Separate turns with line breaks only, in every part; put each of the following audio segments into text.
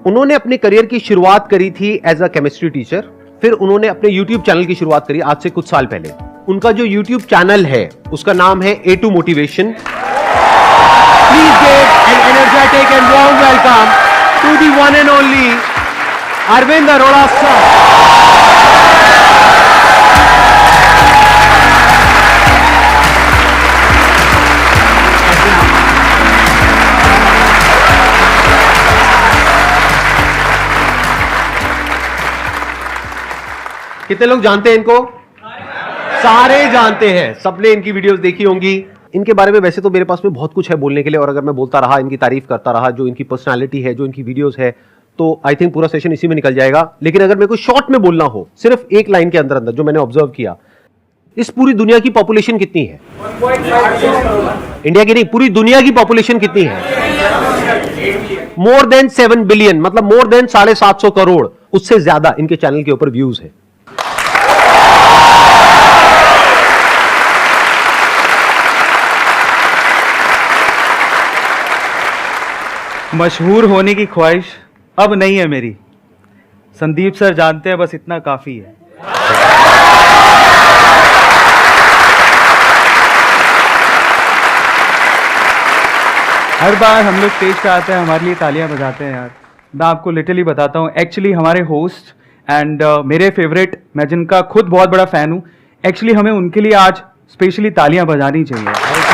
उन्होंने अपने करियर की शुरुआत करी थी एज अ केमिस्ट्री टीचर, फिर उन्होंने अपने YouTube चैनल की शुरुआत करी आज से कुछ साल पहले। उनका जो YouTube चैनल है उसका नाम है A2 motivation. Please give an energetic and warm welcome to the one and only Arvind Arora sir. कितने लोग जानते हैं इनको? सारे जानते हैं, सबने इनकी वीडियोस देखी होंगी। इनके बारे में वैसे तो मेरे पास में बहुत कुछ है बोलने के लिए, और अगर मैं बोलता रहा, इनकी तारीफ करता रहा, जो इनकी पर्सनालिटी है, जो इनकी वीडियोस है, तो आई थिंक पूरा सेशन इसी में निकल जाएगा। लेकिन अगर मेरे को शॉर्ट में बोलना हो, सिर्फ एक लाइन के अंदर अंदर जो मैंने ऑब्जर्व किया, इस पूरी दुनिया की पॉपुलेशन कितनी है? 1.5 इंडिया की नहीं, पूरी दुनिया की पॉपुलेशन कितनी है? मोर देन 7 बिलियन, मतलब मोर देन 750 करोड़, उससे ज्यादा इनके चैनल के ऊपर व्यूज है।
मशहूर होने की ख्वाहिश अब नहीं है मेरी, संदीप सर जानते हैं, बस इतना काफी है। हर बार हम लोग स्टेज पे आते हैं, हमारे लिए तालियां बजाते हैं यार। मैं आपको लिटरली बताता हूँ, एक्चुअली हमारे होस्ट एंड मेरे फेवरेट, मैं जिनका खुद बहुत बड़ा फैन हूँ, एक्चुअली हमें उनके लिए आज स्पेशली तालियां बजानी चाहिए।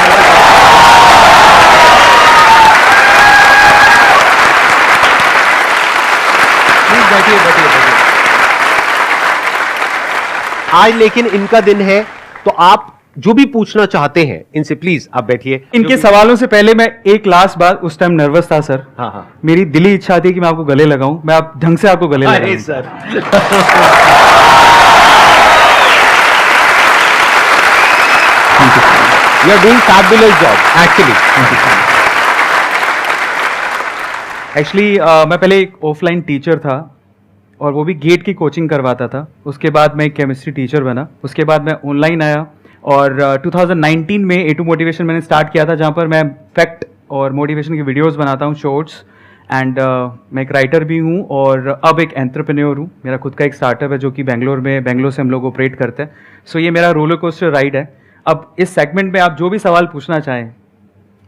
बैठिए बैठिए बैठिए।
आज लेकिन इनका दिन है, तो आप जो भी पूछना चाहते हैं इनसे प्लीज आप बैठिए।
इनके सवालों से पहले मैं एक लास्ट बात, उस टाइम नर्वस था सर।
हाँ।
मेरी दिली इच्छा थी कि मैं आपको गले लगाऊं, मैं आप ढंग से आपको गले लगाऊं।
Sir you are doing fabulous job
actually मैं पहले एक ऑफलाइन टीचर था, और वो भी गेट की कोचिंग करवाता था। उसके बाद मैं एक केमिस्ट्री टीचर बना, उसके बाद मैं ऑनलाइन आया, और 2019 में A2 मोटिवेशन मैंने स्टार्ट किया था, जहाँ पर मैं फैक्ट और मोटिवेशन की वीडियोस बनाता हूँ, शॉर्ट्स, एंड मैं एक राइटर भी हूँ, और अब एक एंटरप्रेन्योर हूँ। मेरा खुद का एक स्टार्टअप है जो कि बेंगलोर से हम लोग ऑपरेट करते हैं। सो ये मेरा रोलर कोस्टर राइड है। अब इस सेगमेंट में आप जो भी सवाल पूछना चाहें,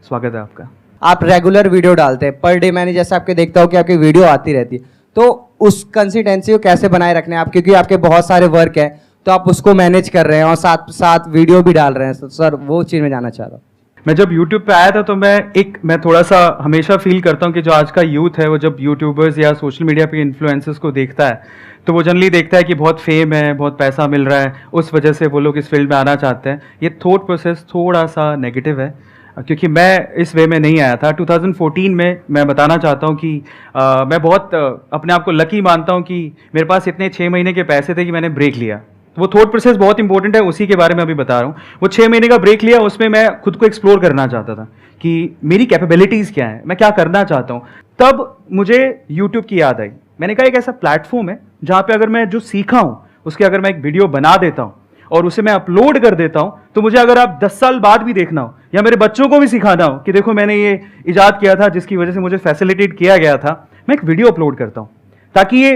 स्वागत है आपका।
आप रेगुलर वीडियो डालते हैं पर डे, मैंने जैसे आपके देखता हूँ कि आपकी वीडियो आती रहती है, तो उस कंसिस्टेंसी को कैसे बनाए रखने हैं आप? क्योंकि आपके बहुत सारे वर्क है, तो आप उसको मैनेज कर रहे हैं और साथ साथ वीडियो भी डाल रहे हैं। तो सर वो चीज़ में जानना चाह रहा हूँ।
मैं जब YouTube पे आया था, तो मैं थोड़ा सा हमेशा फील करता हूँ कि जो आज का यूथ है, वो जब यूट्यूबर्स या सोशल मीडिया पे इन्फ्लुएंसर्स को देखता है, तो वो जनरली देखता है कि बहुत फेम है, बहुत पैसा मिल रहा है, उस वजह से वो लोग इस फील्ड में आना चाहते हैं। ये थॉट प्रोसेस थोड़ा सा नेगेटिव है, क्योंकि मैं इस वे में नहीं आया था। 2014 में मैं बताना चाहता हूँ कि मैं बहुत अपने आप को लकी मानता हूँ कि मेरे पास इतने 6 महीने के पैसे थे कि मैंने ब्रेक लिया। वो थॉट प्रोसेस बहुत इंपॉर्टेंट है, उसी के बारे में अभी बता रहा हूँ। वो 6 महीने का ब्रेक लिया, उसमें मैं खुद को एक्सप्लोर करना चाहता था कि मेरी कैपेबिलिटीज़ क्या है, मैं क्या करना चाहता हूँ। तब मुझे यूट्यूब की याद आई। मैंने कहा एक ऐसा प्लेटफॉर्म है जहाँ पे अगर मैं जो सीखा हूँ उसके अगर मैं एक वीडियो बना देता हूँ और उसे मैं अपलोड कर देता हूँ, तो मुझे अगर आप 10 साल बाद भी देखना हो, या मेरे बच्चों को भी सिखाना हो कि देखो मैंने ये इजाद किया था जिसकी वजह से मुझे फैसिलिटेट किया गया था, मैं एक वीडियो अपलोड करता हूँ, ताकि ये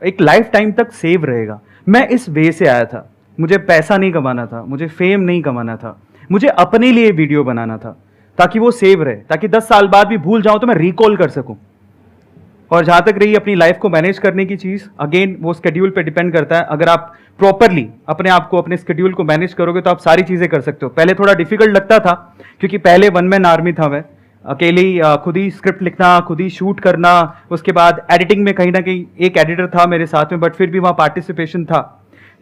एक लाइफ टाइम तक सेव रहेगा। मैं इस वे से आया था। मुझे पैसा नहीं कमाना था, मुझे फेम नहीं कमाना था, मुझे अपने लिए वीडियो बनाना था, ताकि वो सेव रहे, ताकि 10 साल बाद भी भूल जाऊँ तो मैं रिकॉल कर सकूँ। और जहाँ तक रही अपनी लाइफ को मैनेज करने की चीज़, अगेन वो स्केड्यूल पे डिपेंड करता है। अगर आप प्रॉपरली अपने आप को, अपने स्केड्यूल को मैनेज करोगे तो आप सारी चीज़ें कर सकते हो। पहले थोड़ा डिफिकल्ट लगता था, क्योंकि पहले वन मैन आर्मी था मैं, अकेले ही खुद ही स्क्रिप्ट लिखना, खुद ही शूट करना, उसके बाद एडिटिंग में कहीं ना कहीं एक एडिटर था मेरे साथ में, बट फिर भी वहाँ पार्टिसिपेशन था।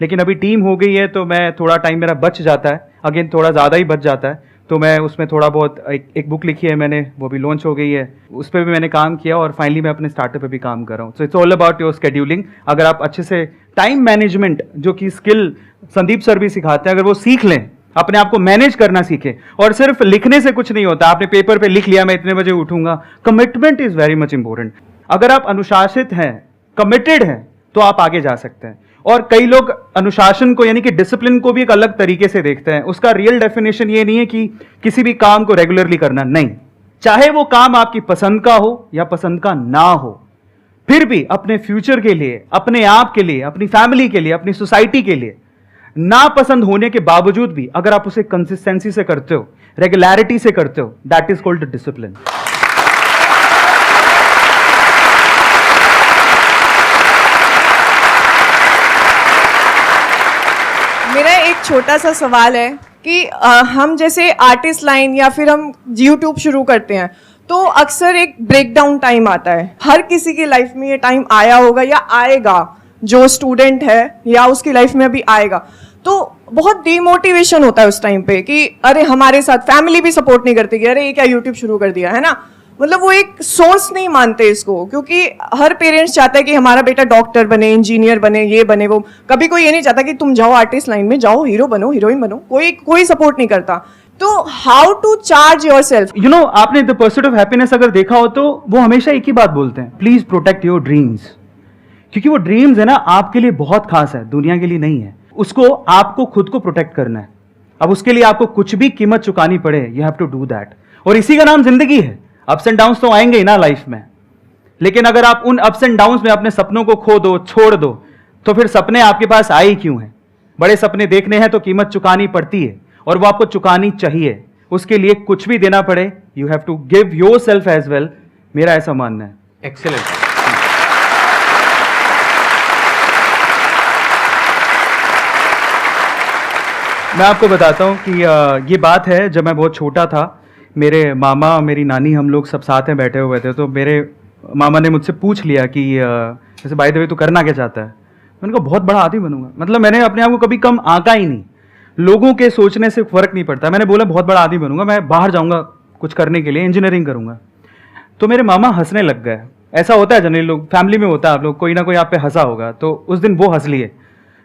लेकिन अभी टीम हो गई है, तो मैं थोड़ा टाइम मेरा बच जाता है, अगेन थोड़ा ज़्यादा ही बच जाता है, तो मैं उसमें थोड़ा बहुत एक बुक लिखी है मैंने, वो भी लॉन्च हो गई है, उस पर भी मैंने काम किया, और फाइनली मैं अपने स्टार्टअप पे भी काम कर रहा हूँ। So it's all about your scheduling. अगर आप अच्छे से टाइम मैनेजमेंट, जो कि स्किल संदीप सर भी सिखाते हैं, अगर वो सीख लें, अपने आप को मैनेज करना सीखें, और सिर्फ लिखने से कुछ नहीं होता। आपने पेपर पे लिख लिया मैं इतने बजे उठूंगा, commitment is very much important. अगर आप अनुशासित हैं, कमिटेड हैं, तो आप आगे जा सकते हैं। और कई लोग अनुशासन को, यानी कि डिसिप्लिन को भी एक अलग तरीके से देखते हैं। उसका रियल डेफिनेशन ये नहीं है कि किसी भी काम को रेगुलरली करना, नहीं, चाहे वो काम आपकी पसंद का हो या पसंद का ना हो, फिर भी अपने फ्यूचर के लिए, अपने आप के लिए, अपनी फैमिली के लिए, अपनी सोसाइटी के लिए नापसंद होने के बावजूद भी अगर आप उसे कंसिस्टेंसी से करते हो, रेगुलरिटी से करते हो, दैट इज कॉल्ड डिसिप्लिन।
मेरा एक छोटा सा सवाल है कि हम जैसे आर्टिस्ट लाइन या फिर हम यूट्यूब शुरू करते हैं तो अक्सर एक ब्रेकडाउन टाइम आता है। हर किसी की लाइफ में ये टाइम आया होगा या आएगा, जो स्टूडेंट है या उसकी लाइफ में अभी आएगा, तो बहुत डिमोटिवेशन होता है उस टाइम पे कि अरे हमारे साथ फैमिली भी सपोर्ट नहीं करती कि अरे ये क्या यूट्यूब शुरू कर दिया है ना। मतलब वो एक सोर्स नहीं मानते इसको, क्योंकि हर पेरेंट्स चाहता है कि हमारा बेटा डॉक्टर बने, इंजीनियर बने, ये बने वो। कभी कोई ये नहीं चाहता कि तुम जाओ आर्टिस्ट लाइन में, जाओ हीरो बनो, हीरोइन बनो। कोई सपोर्ट नहीं करता। तो how to charge yourself?
You know, आपने द परस्यूट ऑफ हैप्पीनेस अगर देखा हो तो वो हमेशा एक ही बात बोलते हैं, प्लीज प्रोटेक्ट योर ड्रीम्स। क्योंकि वो ड्रीम्स है ना, आपके लिए बहुत खास है, दुनिया के लिए नहीं है। उसको आपको खुद को प्रोटेक्ट करना है। अब उसके लिए आपको कुछ भी कीमत चुकानी पड़े, you have to do that. और इसी का नाम जिंदगी है। अप्स एंड डाउन्स तो आएंगे ही ना लाइफ में, लेकिन अगर आप उन अप्स एंड डाउन्स में अपने सपनों को खो दो, छोड़ दो, तो फिर सपने आपके पास आए क्यों हैं? बड़े सपने देखने हैं तो कीमत चुकानी पड़ती है, और वो आपको चुकानी चाहिए। उसके लिए कुछ भी देना पड़े, you have to give yourself as well. मेरा ऐसा मानना है।
एक्सेलेंट।
मैं आपको बताता हूं कि ये बात है, जब मैं बहुत छोटा था, मेरे मामा, मेरी नानी, हम लोग सब साथ में बैठे हुए थे, तो मेरे मामा ने मुझसे पूछ लिया कि जैसे बाय द वे तू करना क्या चाहता है? मैंने कहा बहुत बड़ा आदमी बनूंगा। मतलब मैंने अपने आप को कभी कम आंका ही नहीं, लोगों के सोचने से फर्क नहीं पड़ता। मैंने बोला बहुत बड़ा आदमी बनूंगा, मैं बाहर जाऊंगा कुछ करने के लिए, इंजीनियरिंग करूंगा। तो मेरे मामा हंसने लग गए। ऐसा होता है जनरली, लोग फैमिली में होता है, आप लोग कोई ना कोई आप पे हंसा होगा। तो उस दिन वो हंस लिए,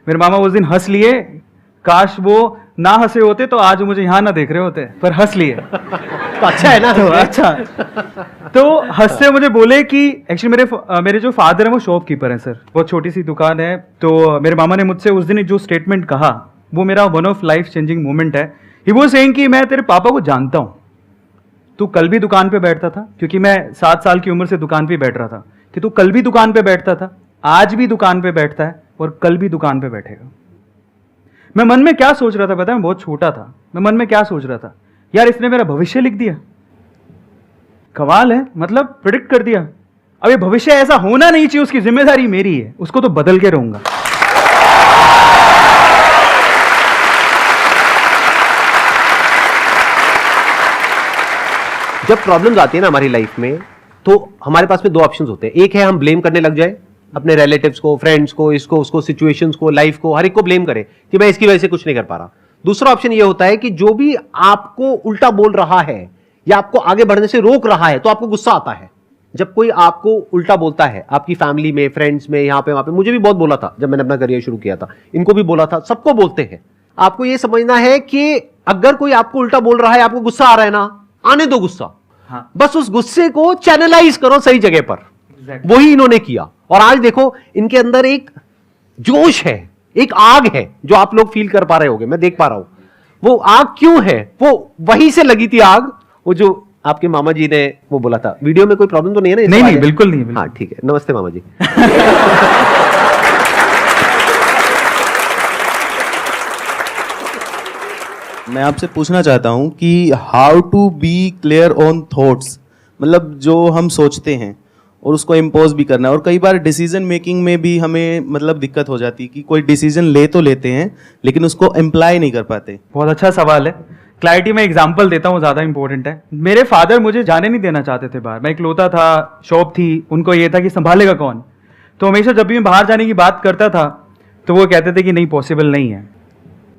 मेरे मामा उस दिन हंस लिए। काश वो ना हंसे होते तो आज मुझे यहाँ ना देख रहे होते, पर हंस लिए।
तो अच्छा है ना।
तो अच्छा, तो हंसते मुझे बोले कि एक्चुअली मेरे जो फादर है वो शॉपकीपर है सर, बहुत छोटी सी दुकान है। तो मेरे मामा ने मुझसे उस दिन जो स्टेटमेंट कहा, वो मेरा one of life changing moment है। ही वो सेइंग कि मैं तेरे पापा को जानता हूँ, तू कल भी दुकान पे बैठता था, क्योंकि मैं 7 साल की उम्र से दुकान पे बैठ रहा था, कि तू कल भी दुकान पे बैठता था, आज भी दुकान पे बैठता है और कल भी दुकान पे बैठेगा। मैं मन में क्या सोच रहा था पता है? मैं बहुत छोटा था, मैं मन में क्या सोच रहा था, यार इसने मेरा भविष्य लिख दिया। कमाल है, मतलब प्रेडिक्ट कर दिया। अब ये भविष्य ऐसा होना नहीं चाहिए, उसकी जिम्मेदारी मेरी है, उसको तो बदल के रहूंगा।
जब प्रॉब्लम्स आती है ना हमारी लाइफ में, तो हमारे पास में 2 ऑप्शंस होते हैं। एक है हम ब्लेम करने लग जाए अपने रिलेटिव्स को, फ्रेंड्स को, इसको उसको, सिचुएशंस को, लाइफ को, हर एक को ब्लेम करें कि मैं इसकी वजह से कुछ नहीं कर पा रहा। दूसरा ऑप्शन ये होता है कि जो भी आपको उल्टा बोल रहा है या आपको आगे बढ़ने से रोक रहा है, तो आपको गुस्सा आता है। जब कोई आपको उल्टा बोलता है, आपकी फैमिली में, फ्रेंड्स में, यहाँ पे वहां पे, मुझे भी बहुत बोला था जब मैंने अपना करियर शुरू किया था, इनको भी बोला था, सबको बोलते हैं। आपको ये समझना है कि अगर कोई आपको उल्टा बोल रहा है, आपको गुस्सा आ रहा है ना, आने दो गुस्सा।
हाँ।
बस उस गुस्से को चैनलाइज करो सही जगह पर। वही इन्होंने किया, और आज देखो इनके अंदर एक जोश है, एक आग है जो आप लोग फील कर पा रहे होगे, मैं देख पा रहा हूं। वो आग क्यों है? वो वहीं से लगी थी आग, वो जो आपके मामा जी ने वो बोला था। वीडियो में कोई प्रॉब्लम तो नहीं है ना?
नहीं, बिल्कुल नहीं, बिल्कुल।
हाँ ठीक है, नमस्ते मामा जी।
मैं आपसे पूछना चाहता हूँ कि how to be clear on thoughts, मतलब जो हम सोचते हैं और उसको इम्पोज भी करना है। और कई बार डिसीजन मेकिंग में भी हमें मतलब दिक्कत हो जाती है कि कोई डिसीजन ले तो लेते हैं लेकिन उसको अप्लाई नहीं कर पाते।
बहुत अच्छा सवाल है। क्लैरिटी में एग्जांपल देता हूँ, ज़्यादा इंपॉर्टेंट है। मेरे फादर मुझे जाने नहीं देना चाहते थे बाहर। मैं इकलौता था, शॉप थी, उनको ये था कि संभालेगा कौन। तो हमेशा जब भी मैं बाहर जाने की बात करता था तो वो कहते थे कि नहीं, पॉसिबल नहीं है।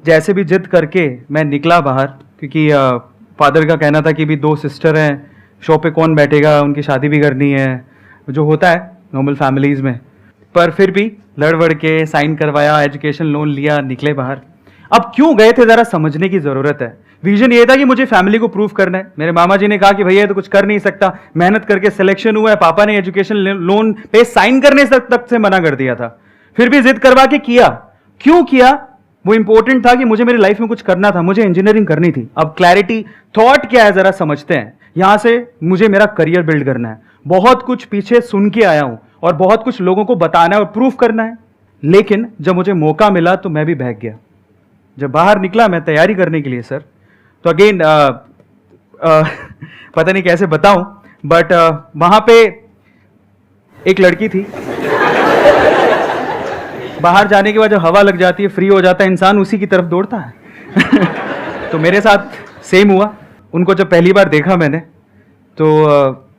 जैसे भी जिद करके मैं निकला बाहर, क्योंकि फादर का कहना था कि भी 2 सिस्टर हैं, शॉप पे कौन बैठेगा, उनकी शादी भी करनी है, जो होता है नॉर्मल फैमिलीज में। पर फिर भी लड़ के साइन करवाया, एजुकेशन लोन लिया, निकले बाहर। अब क्यों गए थे जरा समझने की जरूरत है। विजन ये था कि मुझे फैमिली को प्रूफ करना है। मेरे मामा जी ने कहा कि भैया तो कुछ कर नहीं सकता, मेहनत करके सिलेक्शन हुआ है। पापा ने एजुकेशन लोन पे साइन करने तक से मना कर दिया था, फिर भी जिद करवा के किया। क्यों किया? वो इंपॉर्टेंट था कि मुझे मेरी लाइफ में कुछ करना था, मुझे इंजीनियरिंग करनी थी। अब क्लैरिटी थॉट क्या है जरा समझते हैं। यहां से मुझे मेरा करियर बिल्ड करना है। बहुत कुछ पीछे सुन के आया हूं और बहुत कुछ लोगों को बताना है और प्रूफ करना है। लेकिन जब मुझे मौका मिला तो मैं भी बहक गया। जब बाहर निकला मैं तैयारी करने के लिए सर, तो अगेन पता नहीं कैसे बताऊं, बट वहां पे एक लड़की थी। बाहर जाने के बाद जब हवा लग जाती है, फ्री हो जाता है इंसान, उसी की तरफ दौड़ता है। तो मेरे साथ सेम हुआ। उनको जब पहली बार देखा मैंने तो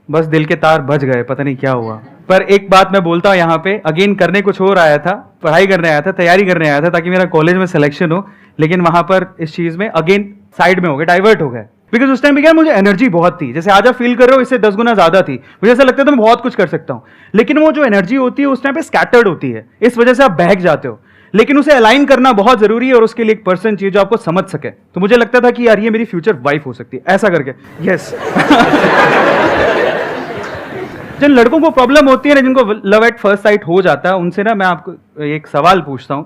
बस दिल के तार बज गए, पता नहीं क्या हुआ। पर एक बात मैं बोलता हूँ यहाँ पे, अगेन करने कुछ और आया था, पढ़ाई करने आया था, तैयारी करने आया था ताकि मेरा कॉलेज में सिलेक्शन हो, लेकिन वहां पर इस चीज में अगेन साइड में हो गए, डाइवर्ट हो गए। बिकॉज उस टाइम पे क्या मुझे एनर्जी बहुत थी, जैसे आज आप फील कर रहे हो इससे 10 गुना ज्यादा थी। मुझे ऐसा लगता था मैं बहुत कुछ कर सकता हूँ, लेकिन वो जो एनर्जी होती है उस टाइम पे स्कैटर्ड होती है, इस वजह से आप बहक जाते हो। लेकिन उसे अलाइन करना बहुत जरूरी है और उसके लिए एक पर्सन चाहिए जो आपको समझ सके। तो मुझे लगता था कि यार ये मेरी फ्यूचर वाइफ हो सकती है, ऐसा करके। यस जिन लड़कों को प्रॉब्लम होती है ना, जिनको लव एट फर्स्ट साइट हो जाता है, उनसे ना मैं आपको एक सवाल पूछता हूं।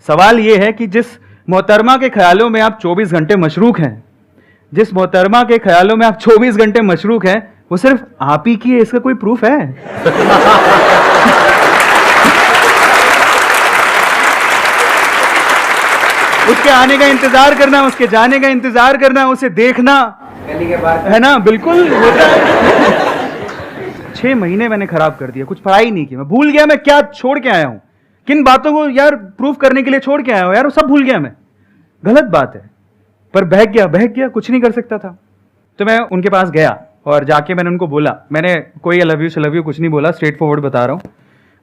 सवाल ये है कि जिस मोहतरमा के ख्यालों में आप 24 घंटे मशरूक हैं, जिस मोहतरमा के ख्यालों में आप 24 घंटे मशरूक हैं, वो सिर्फ आप ही की है, इसका कोई प्रूफ है? उसके आने का इंतजार करना, उसके जाने का इंतजार करना, उसे देखना, है ना? बिल्कुल होता है। 6 महीने मैंने खराब कर दिया, कुछ पढ़ाई नहीं की, मैं भूल गया मैं क्या छोड़ के आया हूं, किन बातों को यार प्रूफ करने के लिए छोड़ के आया हूं यार, वो सब भूल गया मैं। गलत बात है, पर बहक गया, कुछ नहीं कर सकता था। तो मैं उनके पास गया और जाके मैंने उनको बोला, मैंने कोई आई लव यू कुछ नहीं बोला, स्ट्रेट फॉरवर्ड बता रहा हूँ।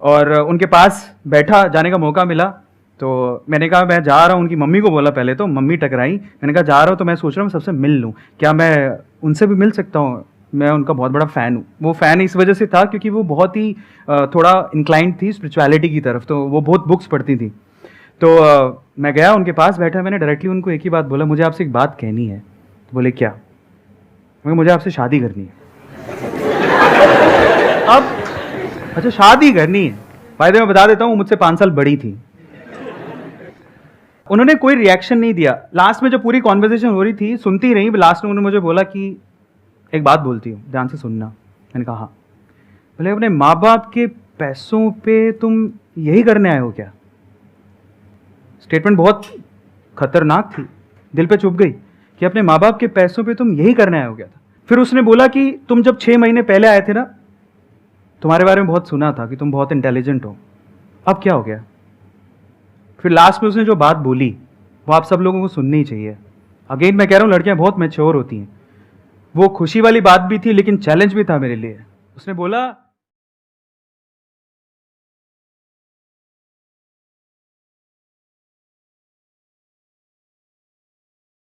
और उनके पास बैठा, जाने का मौका मिला तो मैंने कहा मैं जा रहा हूँ। उनकी मम्मी को बोला पहले, तो मम्मी टकराई। मैंने कहा जा रहा हूँ तो मैं सोच रहा हूँ सबसे मिल लूँ, क्या मैं उनसे भी मिल सकता हूँ? मैं उनका बहुत बड़ा फ़ैन हूँ। वो फ़ैन इस वजह से था क्योंकि वो बहुत ही थोड़ा इंक्लाइंड थी स्पिरिचुअलिटी की तरफ, तो वो बहुत बुक्स पढ़ती थी। तो मैं गया उनके पास बैठा, मैंने डायरेक्टली उनको एक ही बात बोला, मुझे आपसे एक बात कहनी है। तो बोले क्या? मुझे आपसे शादी करनी है। अब अच्छा शादी करनी है, फायदे मैं बता देता हूँ, मुझसे 5 साल बड़ी थी। उन्होंने कोई रिएक्शन नहीं दिया। लास्ट में जब पूरी कॉन्वर्सेशन हो रही थी, सुनती रही, लास्ट में उन्होंने मुझे बोला कि एक बात बोलती हूँ, ध्यान से सुनना। मैंने कहा हाँ। बोले अपने माँ बाप के पैसों पे तुम यही करने आए हो क्या? स्टेटमेंट बहुत खतरनाक थी, दिल पे चुभ गई कि अपने माँ बाप के पैसों पे तुम यही करने आए हो क्या था। फिर उसने बोला कि तुम जब 6 महीने पहले आए थे ना, तुम्हारे बारे में बहुत सुना था कि तुम बहुत इंटेलिजेंट हो, अब क्या हो गया? फिर लास्ट में उसने जो बात बोली वो आप सब लोगों को सुननी ही चाहिए। अगेन मैं कह रहा हूँ, लड़कियां बहुत मैच्योर होती हैं। वो खुशी वाली बात भी थी लेकिन चैलेंज भी था मेरे लिए। उसने बोला